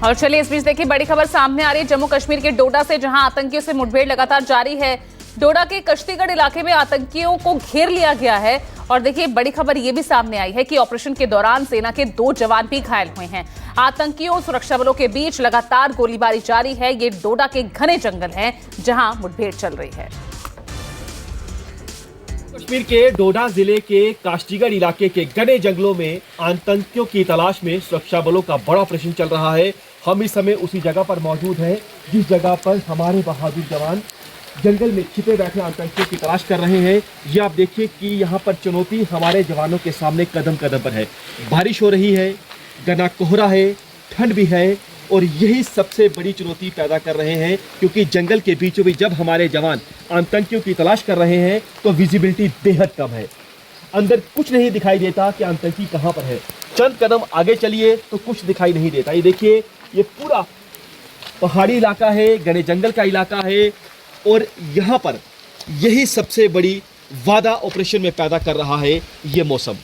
और चलिए इस बीच देखिए बड़ी खबर सामने आ रही है जम्मू कश्मीर के डोडा से, जहां आतंकियों से मुठभेड़ लगातार जारी है। डोडा के कश्तीगढ़ इलाके में आतंकियों को घेर लिया गया है और देखिए बड़ी खबर यह भी सामने आई है कि ऑपरेशन के दौरान सेना के 2 जवान भी घायल हुए हैं। आतंकियों और सुरक्षा बलों के बीच लगातार गोलीबारी जारी है। ये डोडा के घने जंगल हैं जहां मुठभेड़ चल रही है। कश्मीर के डोडा जिले के काश्तीगढ़ इलाके के घने जंगलों में आतंकियों की तलाश में सुरक्षा बलों का बड़ा ऑपरेशन चल रहा है। हम इस समय उसी जगह पर मौजूद हैं जिस जगह पर हमारे बहादुर जवान जंगल में छिपे बैठे आतंकियों की तलाश कर रहे हैं। ये आप देखिए कि यहाँ पर चुनौती हमारे जवानों के सामने कदम कदम पर है। बारिश हो रही है, घना कोहरा है, ठंड भी है और यही सबसे बड़ी चुनौती पैदा कर रहे हैं, क्योंकि जंगल के बीचों बीच जब हमारे जवान आतंकियों की तलाश कर रहे हैं तो विजिबिलिटी बेहद कम है। अंदर कुछ नहीं दिखाई देता कि आतंकी कहाँ पर है। चंद कदम आगे चलिए तो कुछ दिखाई नहीं देता। ये देखिए, ये पूरा पहाड़ी इलाका है, घने जंगल का इलाका है और यहाँ पर यही सबसे बड़ी वादा ऑपरेशन में पैदा कर रहा है ये मौसम।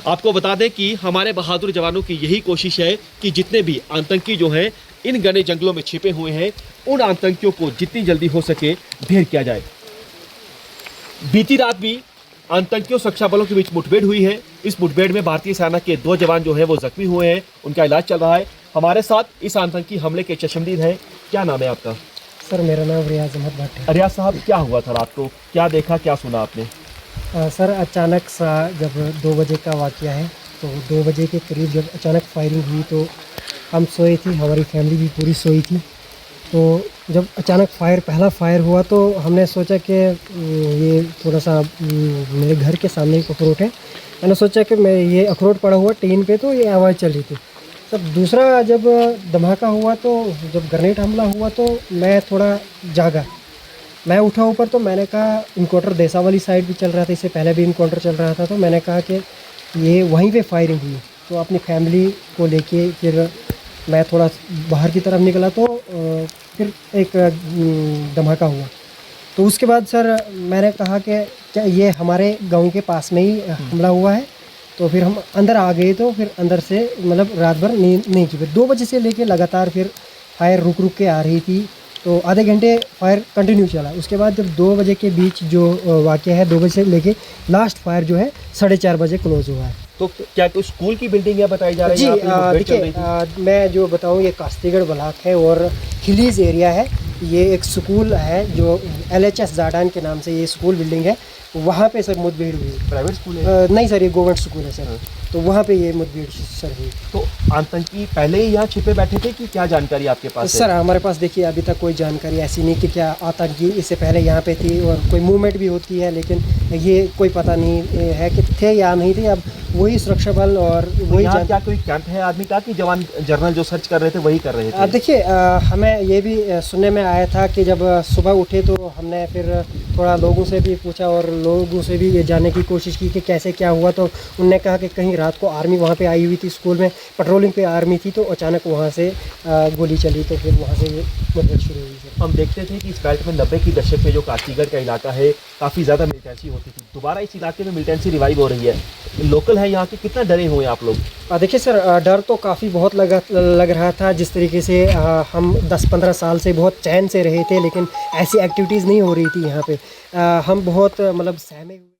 आपको बता दें कि हमारे बहादुर जवानों की यही कोशिश है कि जितने भी आतंकी जो हैं इन घने जंगलों में छिपे हुए हैं, उन आतंकियों को जितनी जल्दी हो सके ढेर किया जाए। बीती रात भी आतंकियों सुरक्षा बलों के बीच मुठभेड़ हुई है। इस मुठभेड़ में भारतीय सेना के 2 जवान जो है वो जख्मी हुए हैं, उनका इलाज चल रहा है। हमारे साथ इस आतंकी हमले के चश्मदीद हैं। क्या नाम है आपका? सर मेरा नाम रियाज अहमद भट्ट है। रियाज साहब, क्या हुआ था रात को? क्या देखा, क्या सुना आपने? सर अचानक सा जब 2 बजे का वाक़या है तो 2 बजे के करीब जब अचानक फायरिंग हुई तो हम सोए थे, हमारी फैमिली भी पूरी सोई थी। तो जब अचानक पहला फायर हुआ तो हमने सोचा कि ये थोड़ा सा मेरे घर के सामने एक अखरोट है, मैंने सोचा कि मैं ये अखरोट पड़ा हुआ टीन पे तो ये आवाज़ चल रही थी। तब दूसरा जब धमाका हुआ तो जब ग्रेनेड हमला हुआ तो मैं थोड़ा जागा, मैं उठा ऊपर तो मैंने कहा इनकाउंटर देसा वाली साइड भी चल रहा था, इससे पहले भी इनकाउंटर चल रहा था। तो मैंने कहा कि ये वहीं पे फायरिंग हुई। तो अपनी फैमिली को लेके फिर मैं थोड़ा बाहर की तरफ निकला तो फिर एक धमाका हुआ। तो उसके बाद सर मैंने कहा कि क्या ये हमारे गांव के पास में ही हमला हुआ है। तो फिर हम अंदर आ गए तो फिर अंदर से मतलब रात भर नींद नहीं की। फिर 2 बजे से लेके लगातार फिर फायर रुक रुक के आ रही थी, तो आधे घंटे फायर कंटिन्यू चला। उसके बाद जब 2 बजे के बीच जो वाक़या है, 2 बजे से लेके लास्ट फायर जो है 4:30 बजे क्लोज हुआ है। तो क्या कोई स्कूल की बिल्डिंग है बताई जा रही है? जी देखिए, मैं जो बताऊं ये काश्तीगढ़ ब्लॉक है और हिलीज एरिया है। ये एक स्कूल है जो LHS जाडान के नाम से ये स्कूल बिल्डिंग है, वहाँ पे सर मुठभेड़ हुई। प्राइवेट स्कूल है? नहीं सर, ये गवर्नमेंट स्कूल है सर। तो वहाँ पे ये मुठभेड़ सर हुई। तो आतंकी पहले ही यहाँ छिपे बैठे थे कि क्या जानकारी आपके पास है? सर हमारे पास देखिए अभी तक कोई जानकारी ऐसी नहीं कि क्या आतंकी इससे पहले यहाँ पे थी और कोई मूवमेंट भी होती है, लेकिन ये कोई पता नहीं है कि थे या नहीं थे। अब वही सुरक्षा बल और वही क्या कोई कैंप है आदमी का कि जवान जर्नल जो सर्च कर रहे थे वही कर रहे थे? देखिए हमें ये भी सुनने में आया था कि जब सुबह उठे तो हमने फिर थोड़ा लोगों से भी पूछा और लोगों से भी ये जानने की कोशिश की कि कैसे क्या हुआ। तो उनने कहा कि कहीं रात को आर्मी वहाँ पे आई हुई थी, स्कूल में पेट्रोलिंग पे आर्मी थी, तो अचानक वहाँ से गोली चली तो फिर वहाँ से मुठभेड़ शुरू हुई। हम देखते थे कि इस बेल्ट में 90 की दशक में जो काश्तीगढ़ का इलाका है काफ़ी ज़्यादा मिलिटेंसी होती थी। दोबारा इस इलाके में मिलिटेंसी रिवाइव हो रही है। लोकल है यहाँ के, कितना डरे हुए हैं आप लोग? देखिए सर, डर तो काफ़ी बहुत लग रहा था। जिस तरीके से हम 10-15 साल से बहुत चैन से रहे थे, लेकिन ऐसी एक्टिविटीज़ नहीं हो रही थी यहाँ पे। हम बहुत मतलब सहमे हुए।